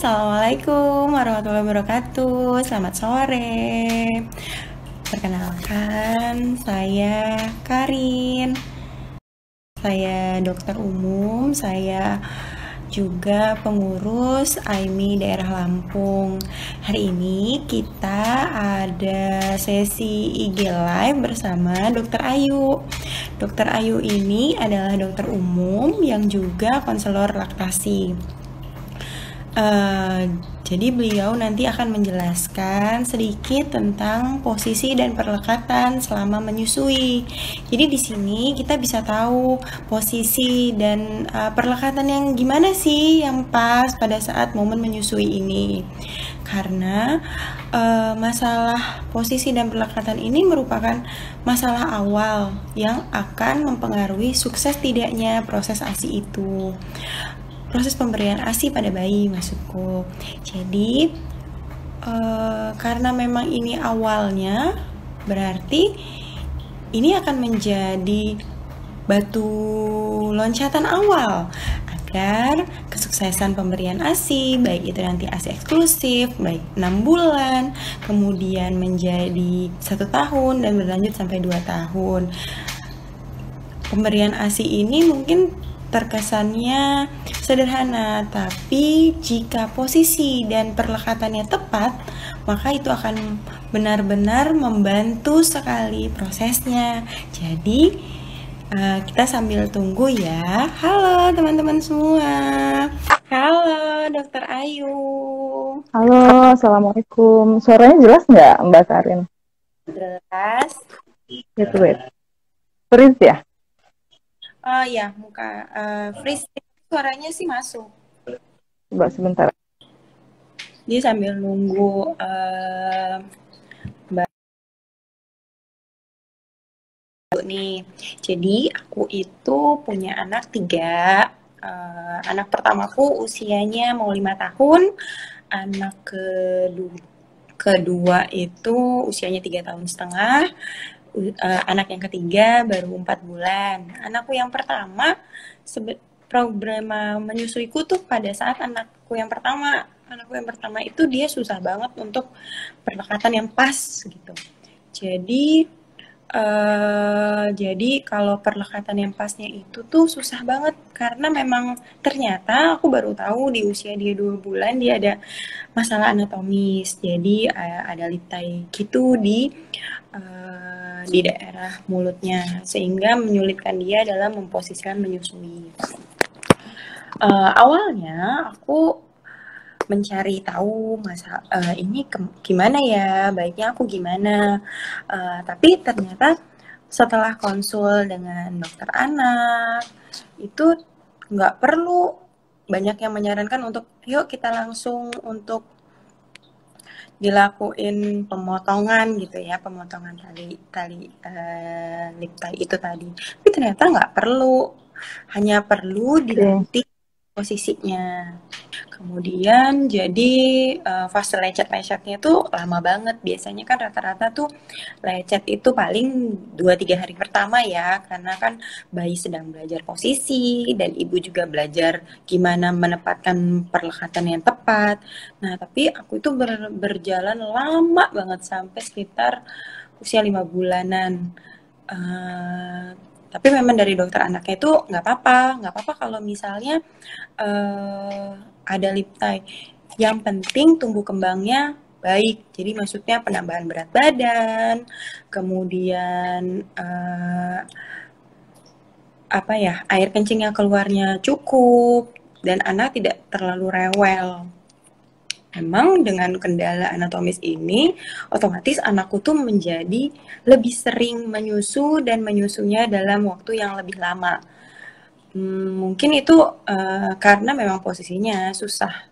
Assalamualaikum warahmatullahi wabarakatuh. Selamat sore. Perkenalkan, saya Karin. Saya dokter umum, saya juga pengurus AIMI daerah Lampung. Hari ini kita ada sesi IG Live bersama Dokter Ayu. Dokter Ayu ini adalah dokter umum yang juga konselor laktasi. Jadi beliau nanti akan menjelaskan sedikit tentang posisi dan perlekatan selama menyusui. Jadi di sini kita bisa tahu posisi dan perlekatan yang gimana sih yang pas pada saat momen menyusui ini. Karena masalah posisi dan perlekatan ini merupakan masalah awal yang akan mempengaruhi sukses tidaknya proses ASI itu. Proses pemberian ASI pada bayi maksudku. Jadi karena memang ini awalnya, berarti ini akan menjadi batu loncatan awal agar kesuksesan pemberian ASI, baik itu nanti ASI eksklusif, baik 6 bulan, kemudian menjadi 1 tahun dan berlanjut sampai 2 tahun. Pemberian ASI ini mungkin terkesannya sederhana, tapi jika posisi dan perlekatannya tepat, maka itu akan benar-benar membantu sekali prosesnya. Jadi kita sambil tunggu ya. Halo teman-teman semua. Halo Dokter Ayu. Halo, Assalamualaikum. Suaranya jelas nggak Mbak Karin? Jelas. Wait. Freeze ya? Oh ya, muka freeze. Suaranya sih masuk. Coba sebentar. Dia sambil nunggu Mbak nih. Jadi aku itu punya anak 3. Anak pertamaku usianya mau 5 tahun. Anak kedua itu usianya 3,5 tahun. Anak yang ketiga baru 4 bulan. Anakku yang pertama problema menyusuiku tuh pada saat anakku yang pertama itu dia susah banget untuk perlekatan yang pas gitu. Jadi kalau perlekatan yang pasnya itu tuh susah banget karena memang ternyata aku baru tahu di usia dia 2 bulan dia ada masalah anatomis. Jadi ada litai gitu di daerah mulutnya sehingga menyulitkan dia dalam memposisikan menyusui. Awalnya aku mencari tahu ini gimana ya, baiknya aku gimana. Tapi ternyata setelah konsul dengan dokter anak itu nggak perlu, banyak yang menyarankan untuk yuk kita langsung untuk dilakuin pemotongan gitu ya, pemotongan tali lip tie itu tadi. Tapi ternyata nggak perlu, hanya perlu diganti posisinya. Kemudian jadi fase lecet-lecetnya tuh lama banget. Biasanya kan rata-rata tuh lecet itu paling 2-3 hari pertama ya, karena kan bayi sedang belajar posisi dan ibu juga belajar gimana menempatkan perlekatan yang tepat. Nah, tapi aku itu berjalan lama banget sampai sekitar usia 5 bulanan. Tapi memang dari dokter anaknya itu nggak apa-apa kalau misalnya ada lip tie. Yang penting tumbuh kembangnya baik. Jadi maksudnya penambahan berat badan, kemudian air kencing yang keluarnya cukup, dan anak tidak terlalu rewel. Memang dengan kendala anatomis ini, otomatis anakku tuh menjadi lebih sering menyusu dan menyusunya dalam waktu yang lebih lama. Mungkin itu karena memang posisinya susah.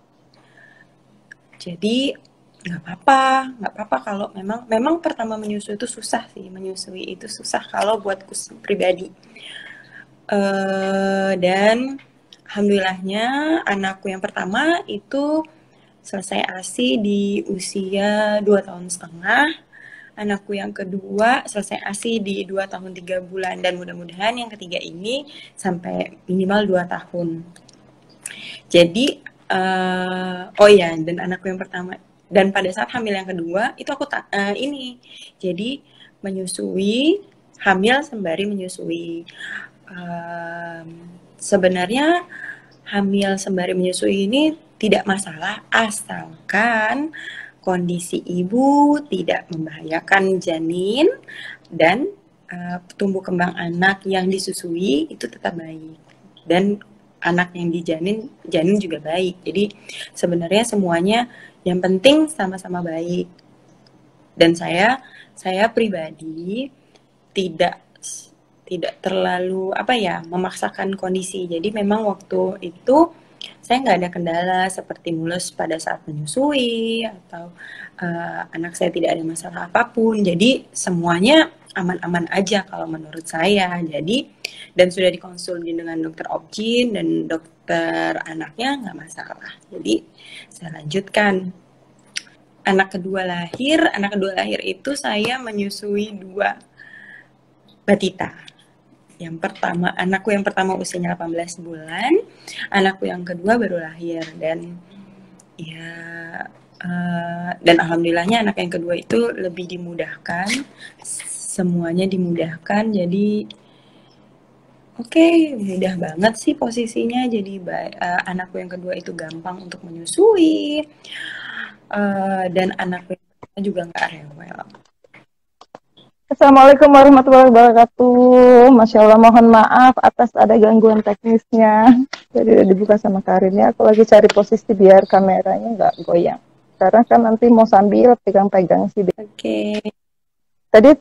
Jadi nggak apa-apa kalau memang pertama menyusui itu susah sih, menyusui itu susah kalau buatku pribadi. Dan alhamdulillahnya anakku yang pertama itu selesai ASI di usia 2,5 tahun. Anakku yang kedua selesai ASI di 2 tahun 3 bulan. Dan mudah-mudahan yang ketiga ini sampai minimal 2 tahun. Jadi oh ya, dan anakku yang pertama, dan pada saat hamil yang kedua itu aku ini, jadi menyusui, hamil sembari menyusui. Sebenarnya hamil sembari menyusui ini tidak masalah asalkan kondisi ibu tidak membahayakan janin dan tumbuh kembang anak yang disusui itu tetap baik, dan anak yang janin juga baik. Jadi sebenarnya semuanya yang penting sama-sama baik. Dan saya pribadi tidak terlalu memaksakan kondisi. Jadi memang waktu itu saya nggak ada kendala seperti mules pada saat menyusui atau anak saya tidak ada masalah apapun. Jadi semuanya aman-aman aja kalau menurut saya. Jadi, dan sudah dikonsulin dengan dokter obgyn dan dokter anaknya, nggak masalah. Jadi saya lanjutkan. Anak kedua lahir itu saya menyusui 2 batita. Anakku yang pertama usianya 18 bulan, anakku yang kedua baru lahir, dan ya dan alhamdulillahnya anak yang kedua itu lebih dimudahkan, semuanya dimudahkan, jadi oke, mudah banget sih posisinya. Jadi anakku yang kedua itu gampang untuk menyusui, dan anakku yang kedua juga nggak rewel. Assalamualaikum warahmatullahi wabarakatuh. Masya Allah, mohon maaf atas ada gangguan teknisnya. Jadi udah dibuka sama Karin ya. Aku lagi cari posisi biar kameranya nggak goyang. Karena kan nanti mau sambil pegang-pegang sih. Oke. Tadi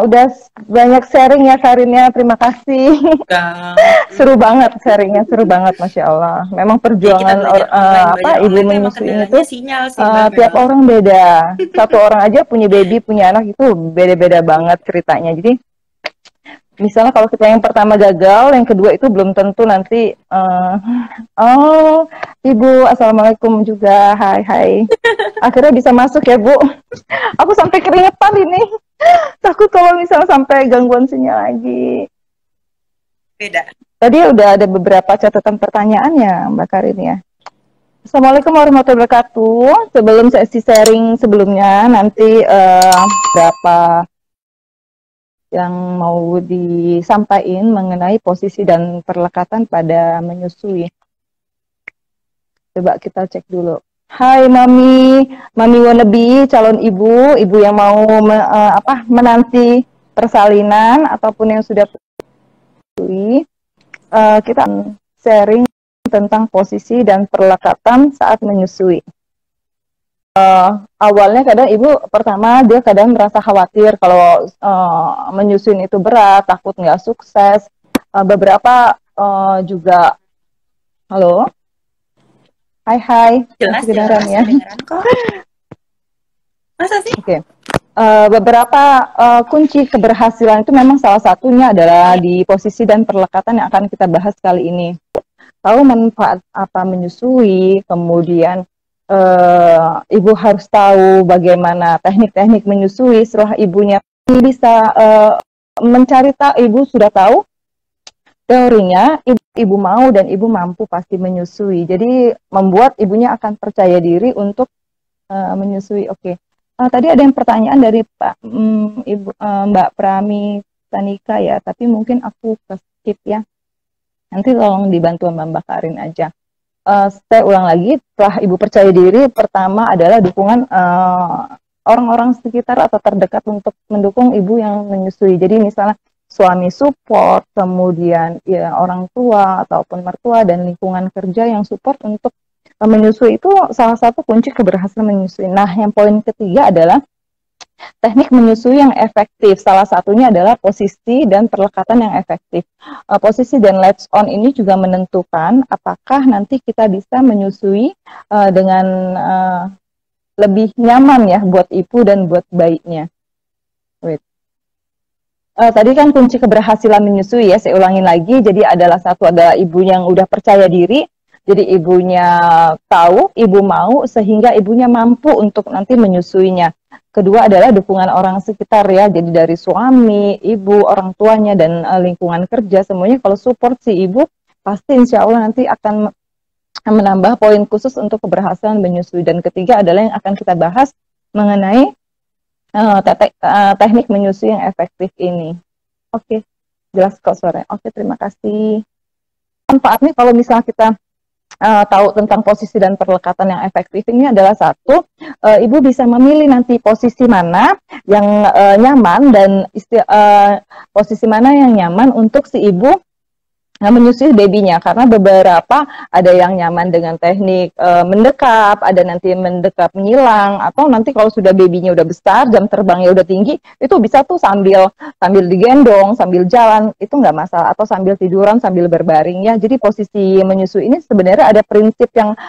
udah banyak sharing ya Karinnya, terima kasih. Seru banget sharingnya, seru banget, Masya Allah. Memang perjuangan ibu menyusui itu tiap orang beda. Satu orang aja punya baby, punya anak itu beda-beda banget ceritanya. Jadi misalnya kalau kita yang pertama gagal, yang kedua itu belum tentu nanti. Ibu, assalamualaikum juga, hai. Akhirnya bisa masuk ya Bu. Aku sampai keringetan ini. Takut kalau misalnya sampai gangguan sinyal lagi. Beda. Tadi udah ada beberapa catatan pertanyaannya Mbak Karin ya. Assalamualaikum warahmatullahi wabarakatuh. Sebelum sesi sharing sebelumnya, nanti berapa yang mau disampaikan mengenai posisi dan perlekatan pada menyusui. Coba kita cek dulu. Hai Mami wannabe, calon ibu yang mau menanti persalinan ataupun yang sudah menyusui, kita sharing tentang posisi dan perlekatan saat menyusui. Awalnya kadang ibu pertama dia kadang merasa khawatir kalau menyusui itu berat, takut nggak sukses. Beberapa juga, halo. Hai. Jelas ya. Kok. Masa sih? Oke. Beberapa kunci keberhasilan itu memang salah satunya adalah di posisi dan perlekatan yang akan kita bahas kali ini. Tahu manfaat apa menyusui, kemudian ibu harus tahu bagaimana teknik-teknik menyusui. Setelah ibunya bisa mencari tahu, ibu sudah tahu teorinya, ibu mau dan ibu mampu pasti menyusui. Jadi membuat ibunya akan percaya diri untuk menyusui. Oke. Tadi ada yang pertanyaan dari Mbak Prami Tanika ya, tapi mungkin aku skip ya. Nanti tolong dibantu Mbak Karin aja. Saya ulang lagi, setelah ibu percaya diri, pertama adalah dukungan orang-orang sekitar atau terdekat untuk mendukung ibu yang menyusui. Jadi misalnya suami support, kemudian ya orang tua ataupun mertua dan lingkungan kerja yang support untuk menyusui, itu salah satu kunci keberhasilan menyusui. Nah, yang poin ketiga adalah teknik menyusui yang efektif. Salah satunya adalah posisi dan perlekatan yang efektif. Posisi dan latch on ini juga menentukan apakah nanti kita bisa menyusui dengan lebih nyaman ya buat ibu dan buat bayinya. Tadi kan kunci keberhasilan menyusui ya, saya ulangin lagi. Jadi adalah ibu yang udah percaya diri. Jadi ibunya tahu, ibu mau, sehingga ibunya mampu untuk nanti menyusuinya. Kedua adalah dukungan orang sekitar ya, jadi dari suami, ibu, orang tuanya, dan lingkungan kerja, semuanya kalau support si ibu, pasti insya Allah nanti akan menambah poin khusus untuk keberhasilan menyusui. Dan ketiga adalah yang akan kita bahas mengenai teknik menyusui yang efektif ini. Oke, jelas kok sore. Oke, terima kasih. Manfaatnya kalau misalnya kita tahu tentang posisi dan perlekatan yang efektif ini adalah satu, ibu bisa memilih nanti posisi mana yang nyaman dan posisi mana yang nyaman untuk si ibu menyusui babynya, karena beberapa ada yang nyaman dengan teknik mendekap, ada nanti mendekap menyilang, atau nanti kalau sudah babynya udah besar, jam terbangnya udah tinggi, itu bisa tuh sambil digendong, sambil jalan, itu nggak masalah, atau sambil tiduran, sambil berbaring ya. Jadi posisi menyusui ini sebenarnya ada prinsip yang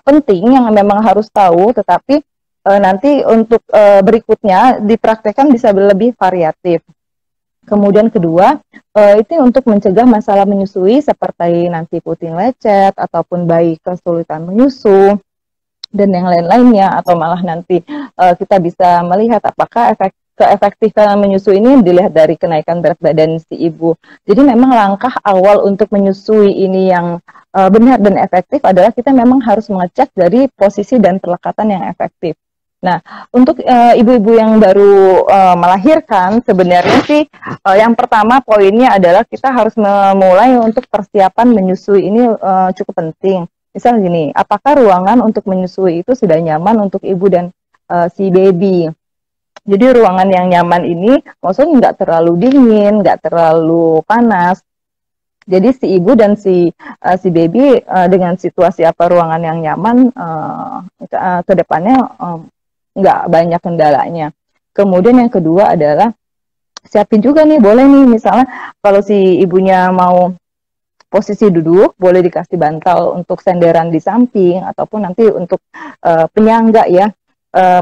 penting yang memang harus tahu, tetapi nanti untuk berikutnya dipraktekkan bisa lebih variatif. Kemudian kedua, itu untuk mencegah masalah menyusui seperti nanti puting lecet ataupun bayi kesulitan menyusu dan yang lain-lainnya, atau malah nanti kita bisa melihat apakah keefektifan menyusui ini dilihat dari kenaikan berat badan si ibu. Jadi memang langkah awal untuk menyusui ini yang benar dan efektif adalah kita memang harus mengecek dari posisi dan perlekatan yang efektif. Nah, untuk ibu-ibu yang baru melahirkan, sebenarnya sih yang pertama poinnya adalah kita harus memulai untuk persiapan menyusui ini cukup penting. Misal gini, apakah ruangan untuk menyusui itu sudah nyaman untuk ibu dan si baby? Jadi ruangan yang nyaman ini maksudnya nggak terlalu dingin, nggak terlalu panas. Jadi si ibu dan si baby dengan situasi apa ruangan yang nyaman ke depannya nggak banyak kendalanya. Kemudian yang kedua adalah siapin juga nih, boleh nih misalnya kalau si ibunya mau posisi duduk, boleh dikasih bantal untuk senderan di samping, ataupun nanti untuk penyangga ya,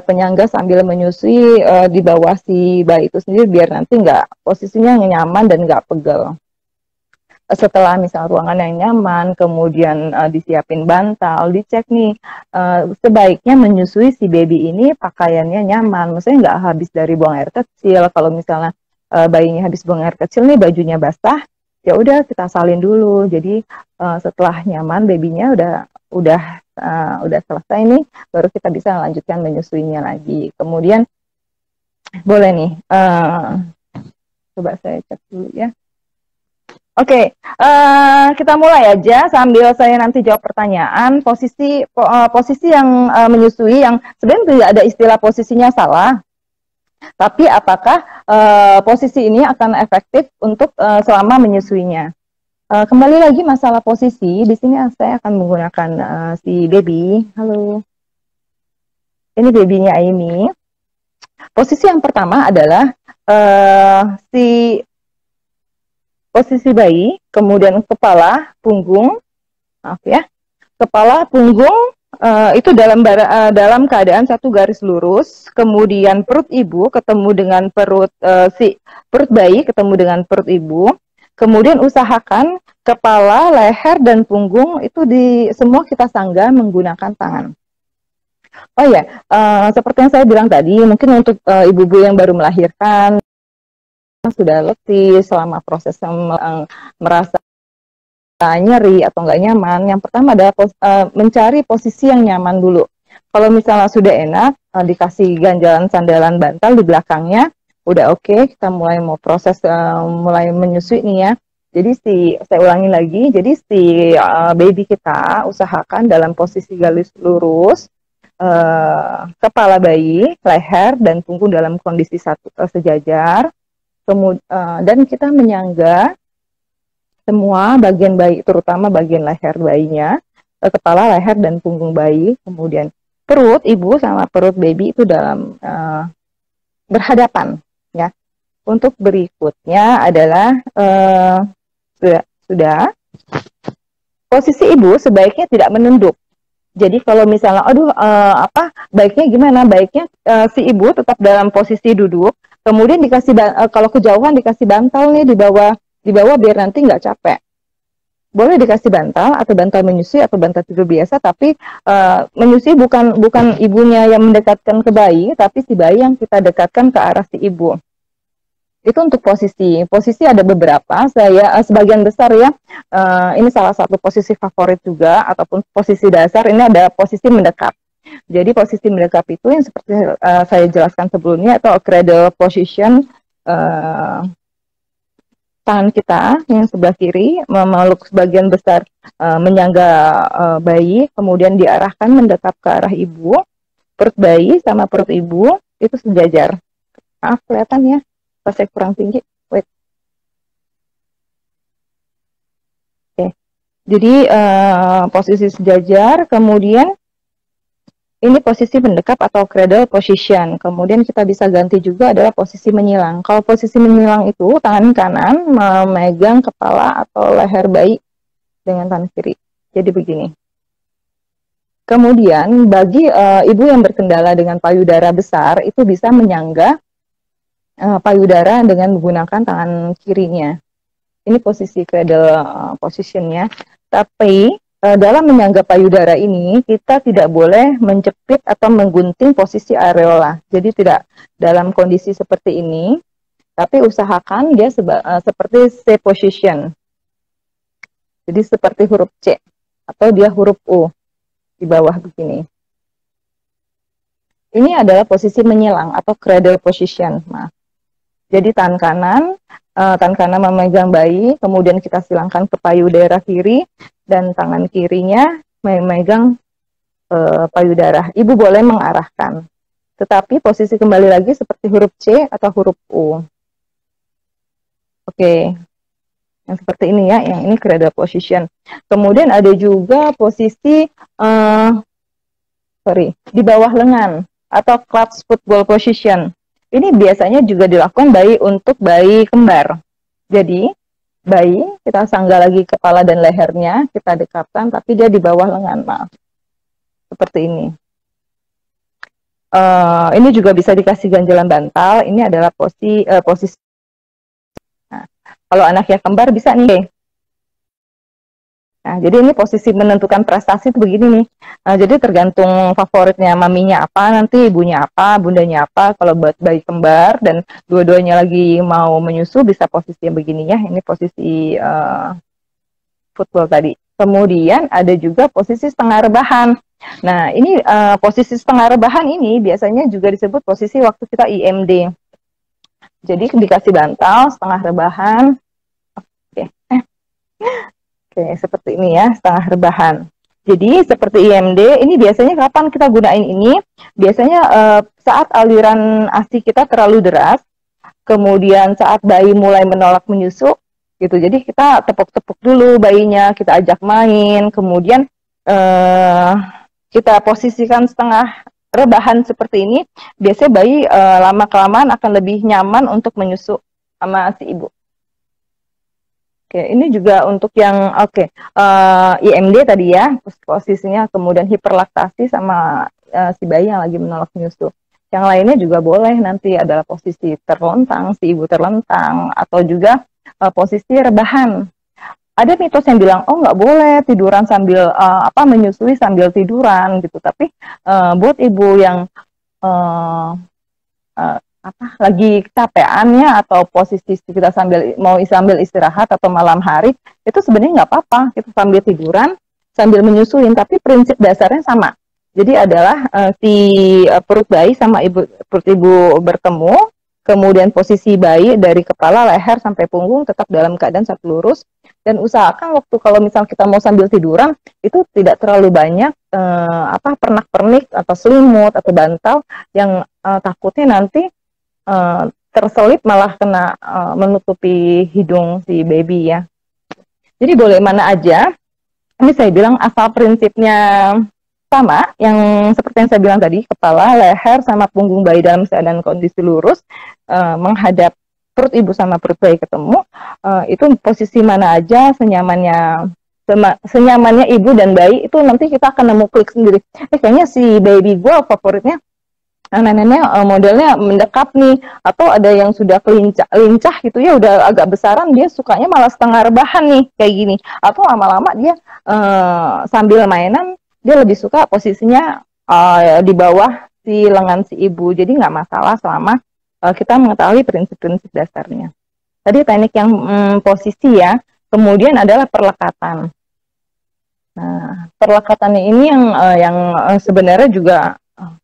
penyangga sambil menyusui di bawah si bayi itu sendiri, biar nanti nggak posisinya nyaman dan nggak pegel. Setelah misal ruangan yang nyaman, kemudian disiapin bantal, dicek nih sebaiknya menyusui si baby ini pakaiannya nyaman, maksudnya nggak habis dari buang air kecil. Kalau misalnya bayinya habis buang air kecil nih, bajunya basah, ya udah kita salin dulu. Jadi setelah nyaman babynya udah selesai nih, baru kita bisa lanjutkan menyusuinya lagi. Kemudian boleh nih, coba saya cek dulu ya. Oke, kita mulai aja sambil saya nanti jawab pertanyaan. Posisi yang menyusui yang sebenarnya tidak ada istilah posisinya salah, tapi apakah posisi ini akan efektif untuk selama menyusuinya? Kembali lagi masalah posisi, di sini saya akan menggunakan si baby. Halo, ini babynya Aimi. Posisi yang pertama adalah posisi bayi, kemudian kepala, punggung, maaf ya, kepala, punggung itu dalam keadaan satu garis lurus, kemudian perut ibu ketemu dengan perut bayi ketemu dengan perut ibu, kemudian usahakan kepala, leher dan punggung itu semua kita sanggah menggunakan tangan. Oh ya, seperti yang saya bilang tadi, mungkin untuk ibu-ibu yang baru melahirkan sudah letih selama proses merasa nyeri atau nggak nyaman, yang pertama adalah mencari posisi yang nyaman dulu. Kalau misalnya sudah enak, dikasih ganjalan sandalan bantal di belakangnya, udah oke, kita mulai mau proses mulai menyusui nih ya. Jadi saya ulangi lagi, jadi si baby kita usahakan dalam posisi garis lurus, kepala bayi, leher dan punggung dalam kondisi sejajar. Dan kita menyangga semua bagian bayi, terutama bagian leher bayinya, kepala, leher, dan punggung bayi, kemudian perut ibu sama perut baby itu dalam berhadapan, ya. Untuk berikutnya adalah sudah posisi ibu sebaiknya tidak menunduk. Jadi kalau misalnya, baiknya gimana? Baiknya si ibu tetap dalam posisi duduk. Kemudian dikasih kalau kejauhan dikasih bantal nih di bawah biar nanti nggak capek. Boleh dikasih bantal atau bantal menyusui atau bantal tidur biasa, tapi menyusui bukan ibunya yang mendekatkan ke bayi, tapi si bayi yang kita dekatkan ke arah si ibu. Itu untuk posisi. Posisi ada beberapa. Saya sebagian besar ya. Ini salah satu posisi favorit juga ataupun posisi dasar. Ini ada posisi mendekap. Jadi posisi mendekap itu yang seperti saya jelaskan sebelumnya atau cradle position. Tangan kita yang sebelah kiri memeluk sebagian besar menyangga bayi, kemudian diarahkan mendekap ke arah ibu. Perut bayi sama perut ibu itu sejajar. Maaf, kelihatan ya, pas saya kurang tinggi. Wait. Oke. Jadi posisi sejajar, kemudian ini posisi mendekap atau cradle position. Kemudian kita bisa ganti juga adalah posisi menyilang. Kalau posisi menyilang itu tangan kanan memegang kepala atau leher bayi dengan tangan kiri. Jadi begini. Kemudian bagi ibu yang berkendala dengan payudara besar itu bisa menyangga payudara dengan menggunakan tangan kirinya. Ini posisi cradle positionnya. Tapi dalam menyangga payudara ini kita tidak boleh menjepit atau menggunting posisi areola. Jadi tidak dalam kondisi seperti ini. Tapi usahakan dia seperti C position. Jadi seperti huruf C atau dia huruf U. Di bawah begini. Ini adalah posisi menyilang atau cradle position. Nah, jadi tangan kanan memegang bayi, kemudian kita silangkan ke payudara kiri, dan tangan kirinya memegang payudara. Ibu boleh mengarahkan. Tetapi posisi kembali lagi seperti huruf C atau huruf U. Oke. Yang seperti ini ya, yang ini cradle position. Kemudian ada juga posisi di bawah lengan atau clutch football position. Ini biasanya juga dilakukan untuk bayi kembar. Jadi bayi kita sangga lagi kepala dan lehernya, kita dekapkan, tapi dia di bawah lengan, maaf. Seperti ini. Ini juga bisa dikasih ganjalan bantal. Ini adalah posisi. Nah, kalau anaknya kembar bisa nih. Nah, jadi ini posisi menentukan prestasi itu begini nih. Jadi tergantung favoritnya maminya apa, nanti ibunya apa, bundanya apa. Kalau buat bayi kembar dan dua-duanya lagi mau menyusu bisa posisi yang begini ya. Ini posisi football tadi. Kemudian ada juga posisi setengah rebahan. Nah, ini posisi setengah rebahan ini biasanya juga disebut posisi waktu kita IMD. Jadi dikasih bantal setengah rebahan. Oke, seperti ini ya, setengah rebahan. Jadi seperti IMD, ini biasanya kapan kita gunain ini? Biasanya saat aliran ASI kita terlalu deras, kemudian saat bayi mulai menolak menyusu, gitu. Jadi kita tepuk-tepuk dulu bayinya, kita ajak main, kemudian kita posisikan setengah rebahan seperti ini. Biasanya bayi lama-kelamaan akan lebih nyaman untuk menyusu sama si ibu. Oke, ini juga untuk yang IMD tadi ya, posisinya, kemudian hiperlaktasi sama si bayi yang lagi menolak menyusu. Yang lainnya juga boleh, nanti adalah posisi terlentang, si ibu terlentang, atau juga posisi rebahan. Ada mitos yang bilang, oh nggak boleh tiduran sambil menyusui sambil tiduran gitu. Tapi buat ibu yang lagi kecapeannya atau posisi kita sambil istirahat atau malam hari, itu sebenarnya nggak apa-apa kita sambil tiduran sambil menyusuin, tapi prinsip dasarnya sama. Jadi adalah si perut bayi sama perut ibu bertemu, kemudian posisi bayi dari kepala, leher sampai punggung tetap dalam keadaan satu lurus, dan usahakan waktu kalau misal kita mau sambil tiduran itu tidak terlalu banyak pernak-pernik atau selimut atau bantal yang takutnya nanti terselip malah kena menutupi hidung si baby ya. Jadi boleh mana aja. Ini saya bilang asal prinsipnya sama, yang seperti yang saya bilang tadi, kepala, leher, sama punggung bayi dalam keadaan kondisi lurus, menghadap perut ibu sama perut bayi ketemu, itu posisi mana aja senyamannya ibu dan bayi, itu nanti kita akan nemu klik sendiri. Kayaknya si baby gue favoritnya neneknya modelnya mendekap nih, atau ada yang sudah lincah gitu ya, udah agak besaran, dia sukanya malah setengah rebahan nih kayak gini, atau lama-lama dia sambil mainan dia lebih suka posisinya di bawah si lengan si ibu. Jadi nggak masalah selama kita mengetahui prinsip-prinsip dasarnya. Tadi teknik yang posisi ya, kemudian adalah perlekatan. Nah, perlekatannya ini yang sebenarnya juga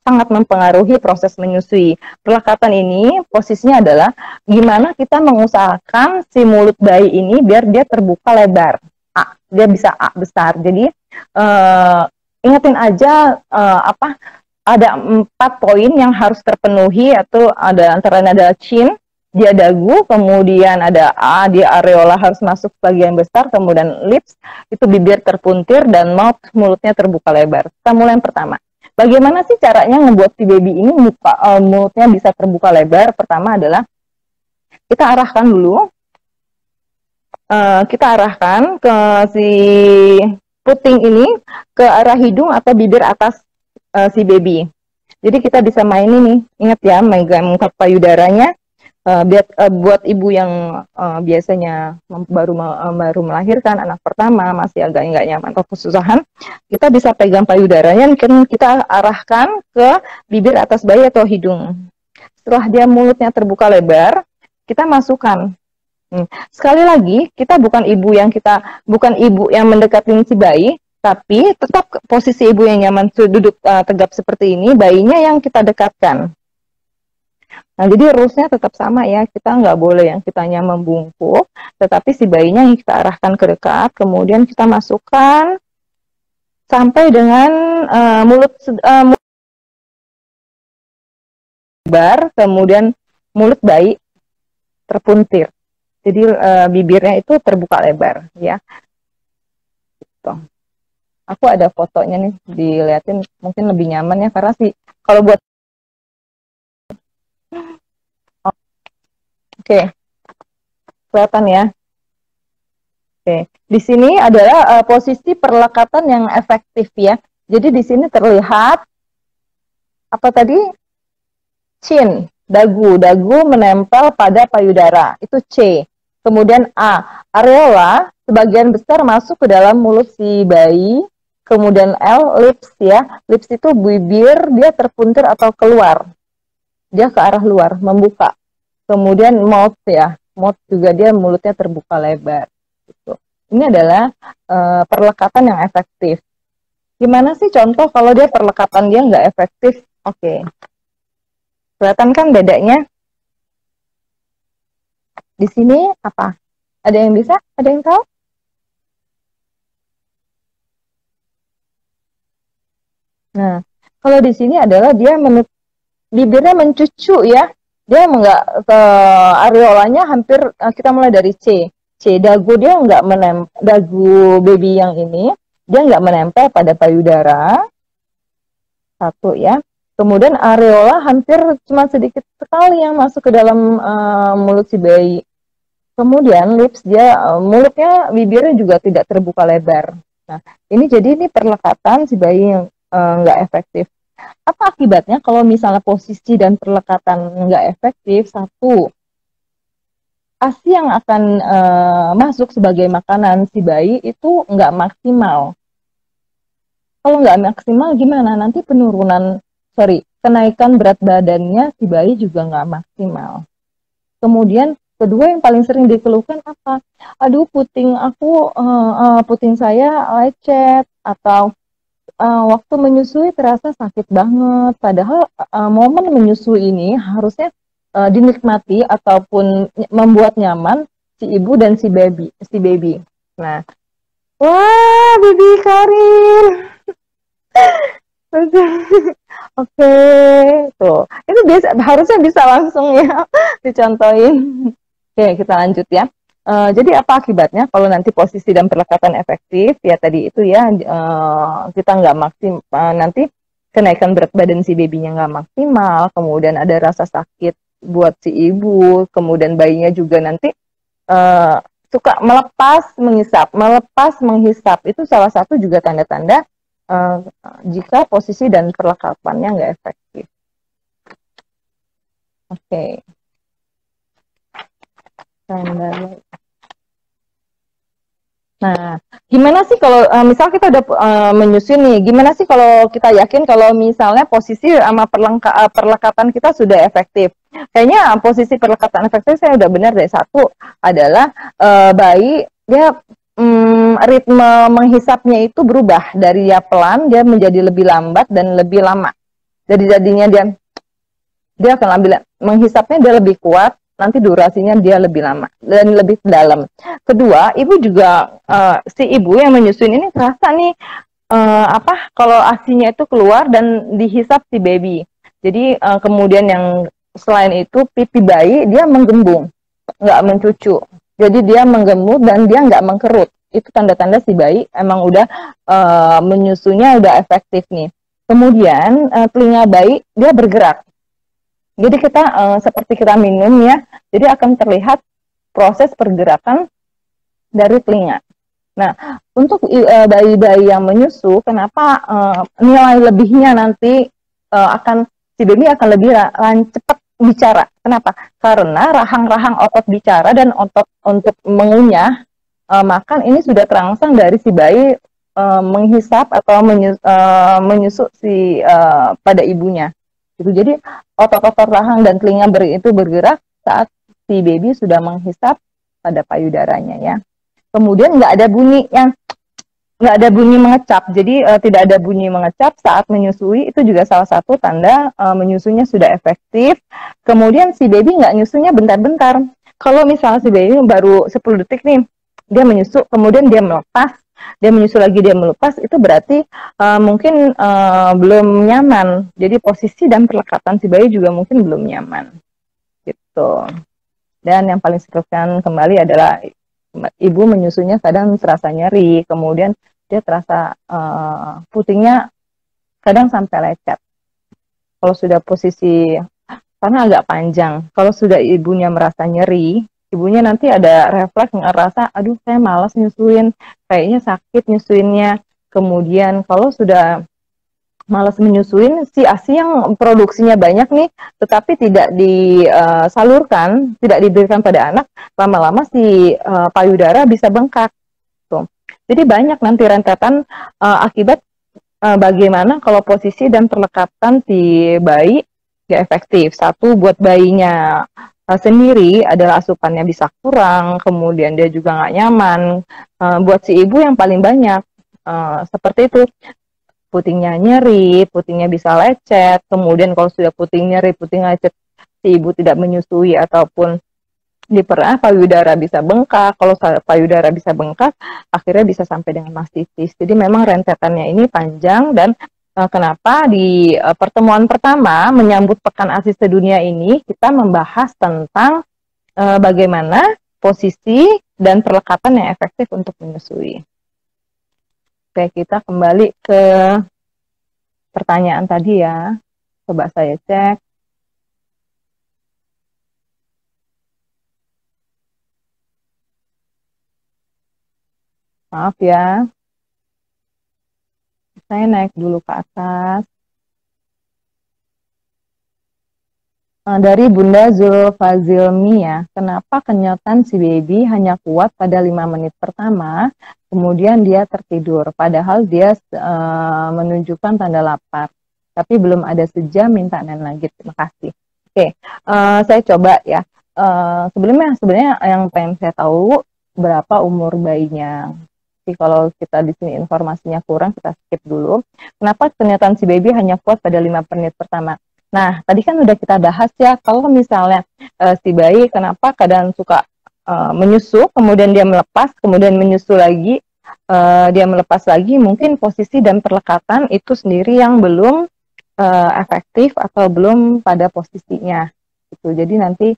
sangat mempengaruhi proses menyusui. Perlekatan ini posisinya adalah gimana kita mengusahakan si mulut bayi ini biar dia terbuka lebar, dia bisa A besar. Jadi ingetin aja ada 4 poin yang harus terpenuhi, atau ada antara lain adalah chin, dia dagu, kemudian ada A, dia areola harus masuk bagian besar, kemudian lips, itu bibir terpuntir, dan mouth, mulutnya terbuka lebar. Kita mulai yang pertama. Bagaimana sih caranya membuat si baby ini mulutnya bisa terbuka lebar? Pertama adalah kita arahkan dulu, kita arahkan ke si puting ini ke arah hidung atau bibir atas si baby. Jadi kita bisa main ini, ingat ya, megang payudaranya. Buat ibu yang biasanya baru melahirkan anak pertama, masih agak nggak nyaman atau kesusahan, kita bisa pegang payudaranya, kita arahkan ke bibir atas bayi atau hidung. Setelah dia mulutnya terbuka lebar, kita masukkan. Sekali lagi, kita bukan ibu yang mendekati si bayi, tapi tetap posisi ibu yang nyaman duduk tegap seperti ini, bayinya yang kita dekatkan. Nah, jadi rules-nya tetap sama ya, kita nggak boleh yang kitanya membungkuk, tetapi si bayinya yang kita arahkan ke dekat, kemudian kita masukkan sampai dengan mulut lebar, kemudian mulut bayi terpuntir. Jadi bibirnya itu terbuka lebar ya. Gitu. Aku ada fotonya nih, dilihatin mungkin lebih nyaman ya, karena sih kalau buat Oke, kelihatan ya. Oke, di sini adalah posisi perlekatan yang efektif ya. Jadi di sini terlihat apa tadi? Chin, dagu menempel pada payudara, itu C. Kemudian A, areola sebagian besar masuk ke dalam mulut si bayi. Kemudian L, lips ya. Lips itu bibir, dia terpuntir atau keluar. Dia ke arah luar, membuka. Kemudian mouth ya, mouth juga dia mulutnya terbuka lebar. Gitu. Ini adalah perlekatan yang efektif. Gimana sih contoh kalau dia perlekatan dia nggak efektif? Oke. Kelihatan kan bedanya? Di sini apa? Ada yang bisa? Ada yang tahu? Nah, kalau di sini adalah dia bibirnya mencucu ya. Dia nggak ke areolanya hampir, kita mulai dari C. Dagu dia nggak menempel, dagu baby yang ini dia nggak menempel pada payudara. Satu ya. Kemudian areola hampir cuma sedikit sekali yang masuk ke dalam mulut si bayi. Kemudian lips dia mulutnya, bibirnya juga tidak terbuka lebar. Nah, ini perlekatan si bayi yang nggak efektif. Apa akibatnya kalau misalnya posisi dan perlekatan nggak efektif? Satu, ASI yang akan masuk sebagai makanan si bayi itu nggak maksimal. Kalau nggak maksimal gimana? Nanti kenaikan berat badannya si bayi juga nggak maksimal. Kemudian kedua yang paling sering dikeluhkan apa? Aduh, puting saya lecet, atau waktu menyusui terasa sakit banget. Padahal momen menyusui ini harusnya dinikmati ataupun membuat nyaman si ibu dan si baby. Nah, wah, baby Karin. Oke, tuh. Itu harusnya bisa langsung ya dicontohin. Oke, kita lanjut ya. Jadi apa akibatnya kalau nanti posisi dan perlekatan efektif? Ya tadi itu ya, kita nggak maksimal, nanti kenaikan berat badan si babynya nggak maksimal, kemudian ada rasa sakit buat si ibu, kemudian bayinya juga nanti suka melepas menghisap. Itu salah satu juga tanda-tanda jika posisi dan perlekatannya nggak efektif. Oke. Nah, Nah, gimana sih kalau misal kita udah menyusui nih, gimana sih kalau kita yakin kalau misalnya posisi sama perlekatan kita sudah efektif? Kayaknya posisi perlekatan efektif saya udah benar deh. Satu adalah bayi dia ritme menghisapnya itu berubah dari ya pelan dia menjadi lebih lambat dan lebih lama. Jadi jadinya dia akan menghisapnya dia lebih kuat, nanti durasinya dia lebih lama dan lebih dalam. Kedua, ibu juga si ibu yang menyusui ini terasa nih kalau asinya itu keluar dan dihisap si baby. Jadi kemudian yang selain itu pipi bayi dia menggembung, nggak mencucu. Jadi dia menggemuk dan dia nggak mengkerut. Itu tanda-tanda si bayi emang udah menyusunya udah efektif nih. Kemudian telinga bayi dia bergerak. Jadi kita seperti kita minum ya, jadi akan terlihat proses pergerakan dari telinga. Nah, untuk bayi-bayi yang menyusu, kenapa nilai lebihnya nanti si baby akan lebih cepat bicara. Kenapa? Karena rahang-rahang otot bicara dan otot untuk mengunyah makan ini sudah terangsang dari si bayi menghisap atau menyusu pada ibunya. Gitu. Jadi otot-otot rahang dan telinga itu bergerak saat si baby sudah menghisap pada payudaranya ya. Kemudian nggak ada bunyi mengecap. Jadi tidak ada bunyi mengecap saat menyusui, itu juga salah satu tanda menyusunya sudah efektif. Kemudian si baby nggak nyusunya bentar-bentar. Kalau misalnya si baby baru 10 detik nih, dia menyusu, kemudian dia melepas, dia menyusul lagi, dia melepas, itu berarti mungkin belum nyaman. Jadi posisi dan perlekatan si bayi juga mungkin belum nyaman gitu. Dan yang paling signifikan kembali adalah ibu menyusunya kadang terasa nyeri, kemudian dia terasa putingnya kadang sampai lecet. Kalau sudah posisi karena agak panjang, kalau sudah ibunya merasa nyeri, ibunya nanti ada refleks ngerasa, aduh saya malas nyusuin, kayaknya sakit nyusuinnya. Kemudian kalau sudah malas menyusuin, si ASI yang produksinya banyak nih, tetapi tidak disalurkan, tidak diberikan pada anak, lama-lama si payudara bisa bengkak. Tuh. Jadi banyak nanti rentetan akibat bagaimana kalau posisi dan perlekatan si bayi gak efektif. Satu, buat bayinya sendiri adalah asupannya bisa kurang, kemudian dia juga nggak nyaman. Buat si ibu yang paling banyak seperti itu, putingnya nyeri, putingnya bisa lecet, kemudian kalau sudah puting nyeri, puting lecet, si ibu tidak menyusui ataupun di payudara bisa bengkak. Kalau payudara bisa bengkak, akhirnya bisa sampai dengan mastitis. Jadi memang rentetannya ini panjang dan kenapa di pertemuan pertama menyambut Pekan ASI Sedunia ini kita membahas tentang bagaimana posisi dan perlekatan yang efektif untuk menyusui. Oke, kita kembali ke pertanyaan tadi ya. Coba saya cek. Maaf ya. Saya naik dulu ke atas. Dari Bunda Zulfazilmi ya, kenapa kenyotan si baby hanya kuat pada 5 menit pertama, kemudian dia tertidur, padahal dia menunjukkan tanda lapar, tapi belum ada sejam minta nen lagi. Terima kasih. Oke, saya coba ya. Sebenarnya yang pengen saya tahu berapa umur bayinya. Jadi kalau kita di sini informasinya kurang, kita skip dulu. Kenapa kenyataan si baby hanya kuat pada 5 menit pertama? Nah, tadi kan udah kita bahas ya, kalau misalnya si bayi kenapa kadang suka menyusu, kemudian dia melepas, kemudian menyusu lagi, dia melepas lagi, mungkin posisi dan perlekatan itu sendiri yang belum efektif atau belum pada posisinya. Gitu. Jadi nanti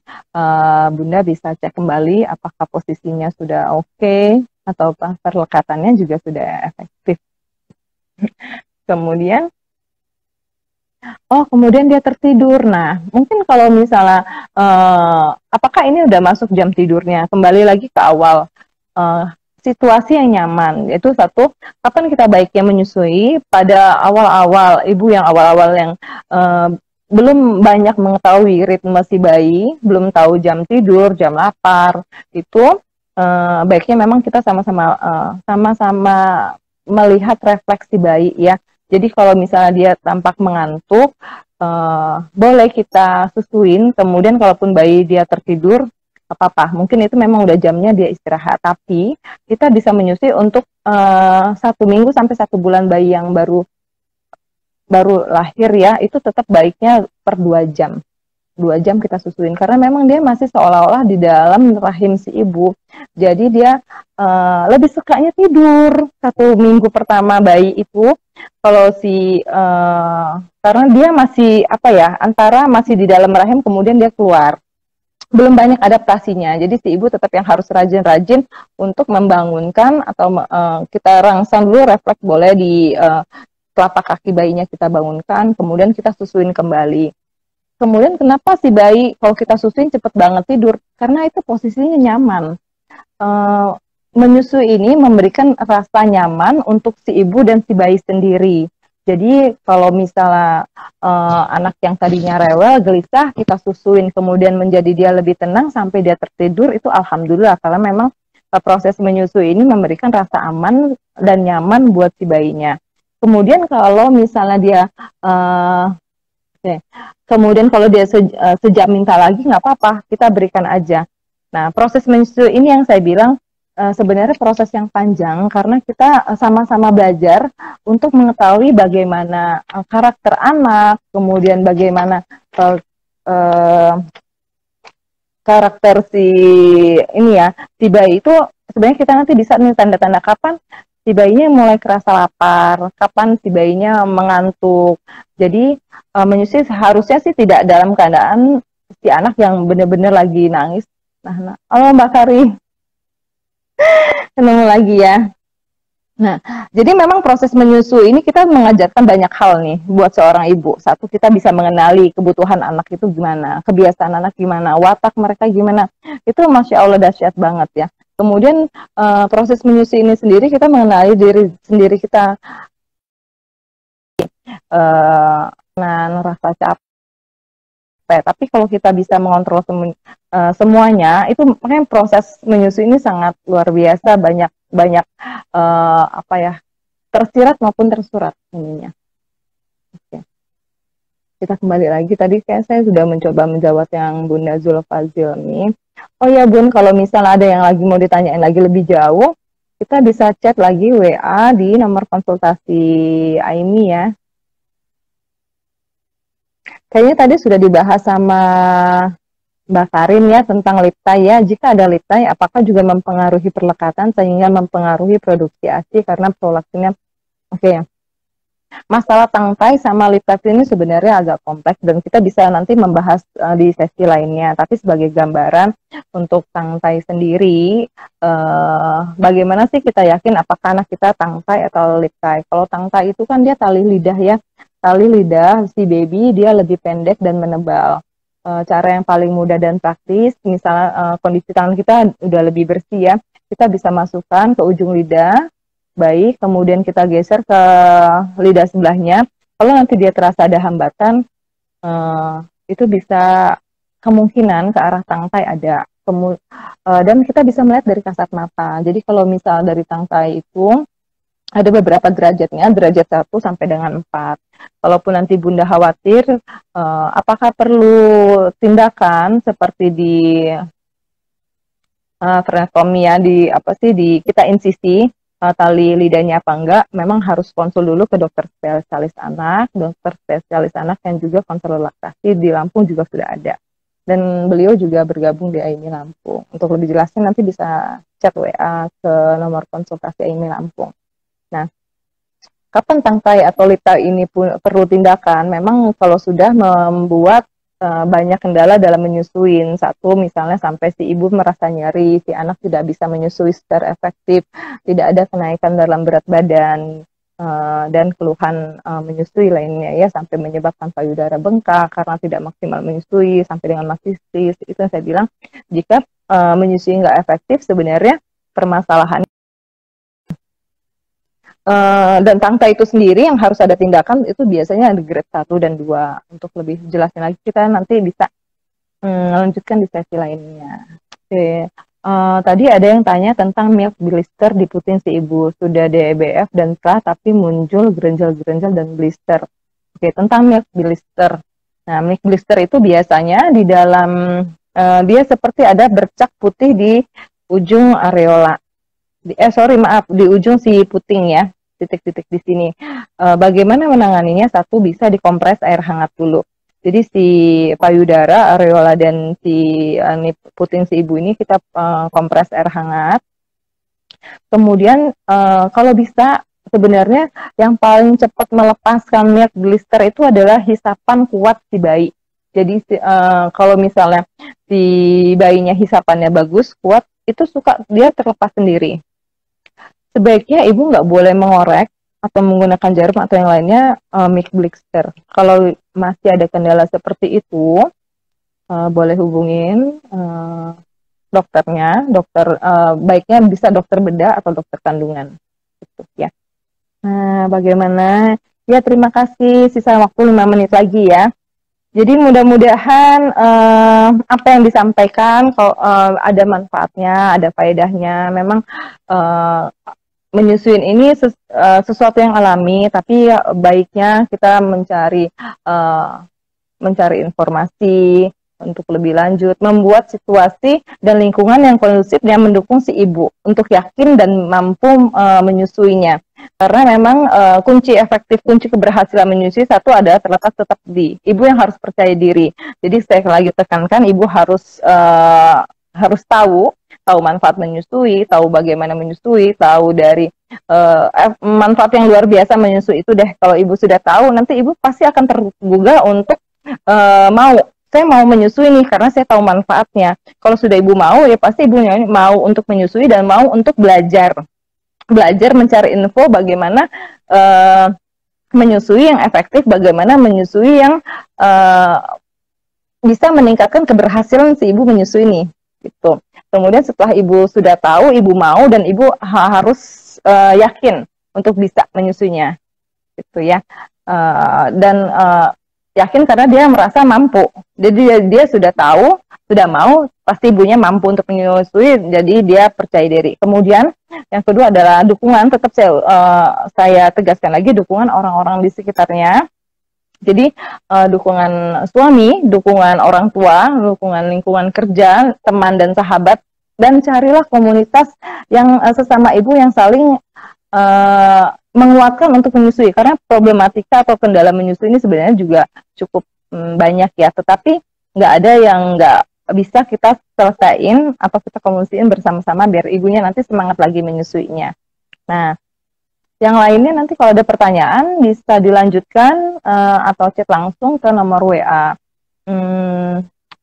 Bunda bisa cek kembali apakah posisinya sudah oke, atau perlekatannya juga sudah efektif. Kemudian dia tertidur. Nah, mungkin kalau misalnya apakah ini udah masuk jam tidurnya? Kembali lagi ke awal, situasi yang nyaman, yaitu satu, kapan kita baiknya menyusui. Pada awal-awal, ibu yang awal-awal yang belum banyak mengetahui ritme si bayi, belum tahu jam tidur, jam lapar, itu baiknya memang kita sama-sama melihat refleksi bayi ya. Jadi kalau misalnya dia tampak mengantuk, boleh kita susuin. Kemudian kalaupun bayi dia tertidur, apa-apa. Mungkin itu memang udah jamnya dia istirahat. Tapi kita bisa menyusui untuk 1 minggu sampai 1 bulan bayi yang baru lahir ya, itu tetap baiknya per 2 jam. 2 jam kita susuin karena memang dia masih seolah-olah di dalam rahim si ibu. Jadi dia lebih sukanya tidur 1 minggu pertama bayi itu. Kalau karena dia masih apa ya, antara masih di dalam rahim kemudian dia keluar, belum banyak adaptasinya. Jadi si ibu tetap yang harus rajin-rajin untuk membangunkan atau kita rangsang dulu refleks, boleh di telapak kaki bayinya kita bangunkan, kemudian kita susuin kembali. Kemudian kenapa si bayi kalau kita susuin cepet banget tidur? Karena itu posisinya nyaman. Menyusui ini memberikan rasa nyaman untuk si ibu dan si bayi sendiri. Jadi kalau misalnya anak yang tadinya rewel, gelisah, kita susuin kemudian menjadi dia lebih tenang sampai dia tertidur, itu alhamdulillah, karena memang proses menyusui ini memberikan rasa aman dan nyaman buat si bayinya. Kemudian kalau misalnya dia kemudian kalau dia sejam minta lagi, nggak apa-apa, kita berikan aja. Nah, proses menyusui ini yang saya bilang sebenarnya proses yang panjang karena kita sama-sama belajar untuk mengetahui bagaimana karakter anak, kemudian bagaimana karakter si bayi itu. Sebenarnya kita nanti bisa nih tanda-tanda kapan si bayinya mulai kerasa lapar, kapan si bayinya mengantuk. Jadi menyusui seharusnya sih tidak dalam keadaan si anak yang benar-benar lagi nangis. Nah, halo Mbak Kari, ketemu lagi ya. Nah, jadi memang proses menyusui ini kita mengajarkan banyak hal nih buat seorang ibu. Satu, kita bisa mengenali kebutuhan anak itu gimana, kebiasaan anak gimana, watak mereka gimana. Itu Masya Allah dahsyat banget ya. Kemudian proses menyusui ini sendiri kita mengenali diri sendiri kita, rasa capek. Tapi kalau kita bisa mengontrol semuanya, itu makanya proses menyusui ini sangat luar biasa, banyak tersirat maupun tersurat ininya. Oke. Kita kembali lagi, tadi kayak saya sudah mencoba menjawab yang Bunda Zulfazil nih. Oh ya Bun, kalau misalnya ada yang lagi mau ditanyain lagi lebih jauh, kita bisa chat lagi WA di nomor konsultasi Aimi ya. Kayaknya tadi sudah dibahas sama Mbak Karin ya tentang liptai ya. Jika ada liptai, apakah juga mempengaruhi perlekatan sehingga mempengaruhi produksi ASI karena prolaktinnya? Oke ya. Masalah tangkai sama liptai ini sebenarnya agak kompleks dan kita bisa nanti membahas di sesi lainnya. Tapi sebagai gambaran untuk tangkai sendiri, bagaimana sih kita yakin apakah anak kita tangkai atau liptai? Kalau tangkai itu kan dia tali lidah ya. Tali lidah si baby dia lebih pendek dan menebal. Cara yang paling mudah dan praktis, misalnya kondisi tangan kita udah lebih bersih ya, kita bisa masukkan ke ujung lidah baik, kemudian kita geser ke lidah sebelahnya. Kalau nanti dia terasa ada hambatan, itu bisa kemungkinan ke arah tangkai ada. Dan kita bisa melihat dari kasat mata. Jadi kalau misal dari tangkai itu ada beberapa derajatnya, derajat 1 sampai dengan 4. Kalaupun nanti Bunda khawatir, apakah perlu tindakan seperti di frenektomi ya, kita insisi tali lidahnya apa enggak, memang harus konsul dulu ke dokter spesialis anak yang juga konselor laktasi di Lampung juga sudah ada. Dan beliau juga bergabung di AIMI Lampung. Untuk lebih jelasnya nanti bisa chat WA ke nomor konsultasi AIMI Lampung. Nah, kapan tangkai atau liptai ini pun perlu tindakan? Memang kalau sudah membuat banyak kendala dalam menyusuin. Satu, misalnya sampai si ibu merasa nyeri, si anak tidak bisa menyusui secara efektif, tidak ada kenaikan dalam berat badan, dan keluhan menyusui lainnya ya, sampai menyebabkan payudara bengkak karena tidak maksimal menyusui, sampai dengan mastistis. Itu yang saya bilang, jika menyusui nggak efektif, sebenarnya permasalahan dan tangkai itu sendiri yang harus ada tindakan itu biasanya ada grade 1 dan 2. Untuk lebih jelasnya lagi kita nanti bisa melanjutkan di sesi lainnya. Oke. Tadi ada yang tanya tentang milk blister di puting si ibu. Sudah DEBF dan PRA tapi muncul gerenjal-gerenjal dan blister. Oke, tentang milk blister. Nah, milk blister itu biasanya di dalam, dia seperti ada bercak putih di ujung areola. Di ujung si puting ya, titik-titik di sini. Bagaimana menanganinya? Satu, bisa dikompres air hangat dulu. Jadi si payudara, areola, dan si puting si ibu ini kita kompres air hangat. Kemudian kalau bisa, sebenarnya yang paling cepat melepaskan milk blister itu adalah hisapan kuat si bayi. Jadi kalau misalnya si bayinya hisapannya bagus, kuat, itu suka dia terlepas sendiri. Sebaiknya ibu nggak boleh mengorek atau menggunakan jarum atau yang lainnya milk blister. Kalau masih ada kendala seperti itu, boleh hubungin dokternya. Baiknya bisa dokter bedah atau dokter kandungan. Gitu, ya. Nah, bagaimana? Ya, terima kasih. Sisa waktu 5 menit lagi ya. Jadi mudah-mudahan apa yang disampaikan kalau ada manfaatnya, ada faedahnya. Memang menyusuin ini sesuatu yang alami, tapi baiknya kita mencari informasi untuk lebih lanjut, membuat situasi dan lingkungan yang kondusif yang mendukung si ibu untuk yakin dan mampu menyusuinya. Karena memang kunci keberhasilan menyusui satu adalah terletak tetap di ibu yang harus percaya diri. Jadi saya lagi tekankan, ibu harus tahu manfaat menyusui, tahu bagaimana menyusui, tahu dari manfaat yang luar biasa menyusui itu deh. Kalau ibu sudah tahu, nanti ibu pasti akan tergugah untuk saya mau menyusui nih karena saya tahu manfaatnya. Kalau sudah ibu mau, ya pasti ibu mau untuk menyusui dan mau untuk belajar mencari info bagaimana menyusui yang efektif, bagaimana menyusui yang bisa meningkatkan keberhasilan si ibu menyusui nih, gitu. Kemudian setelah ibu sudah tahu, ibu mau, dan ibu harus yakin untuk bisa menyusuinya, gitu ya. Dan yakin karena dia merasa mampu. Jadi dia sudah tahu, sudah mau, pasti ibunya mampu untuk menyusui, jadi dia percaya diri. Kemudian yang kedua adalah dukungan. Tetap saya tegaskan lagi, dukungan orang-orang di sekitarnya. Jadi dukungan suami, dukungan orang tua, dukungan lingkungan kerja, teman dan sahabat, dan carilah komunitas yang sesama ibu yang saling menguatkan untuk menyusui. Karena problematika atau kendala menyusui ini sebenarnya juga cukup banyak ya, tetapi nggak ada yang nggak bisa kita selesaiin atau kita komunikasiin bersama-sama biar ibunya nanti semangat lagi menyusuinya. Nah, yang lainnya nanti kalau ada pertanyaan bisa dilanjutkan atau chat langsung ke nomor WA.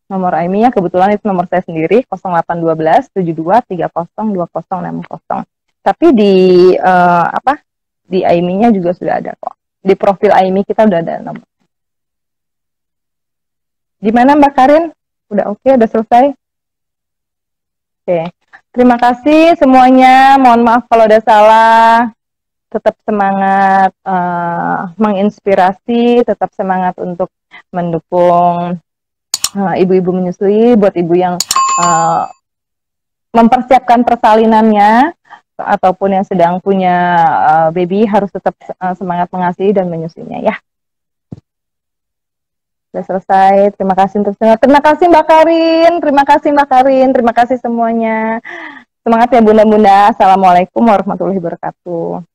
Nomor Aimi-nya kebetulan itu nomor saya sendiri, 0812 72 30 2060. Tapi di Aimi-nya juga sudah ada kok. Di profil Aimi kita udah ada nomor. Gimana Mbak Karin? Udah oke, udah selesai? Oke. Terima kasih semuanya. Mohon maaf kalau ada salah. Tetap semangat menginspirasi, tetap semangat untuk mendukung ibu-ibu menyusui. Buat ibu yang mempersiapkan persalinannya ataupun yang sedang punya baby, harus tetap semangat mengasihi dan menyusuinya ya. Sudah selesai. Terima kasih untuk semua. Terima kasih Mbak Karin. Terima kasih Mbak Karin. Terima kasih semuanya. Semangat ya bunda-bunda. Assalamualaikum warahmatullahi wabarakatuh.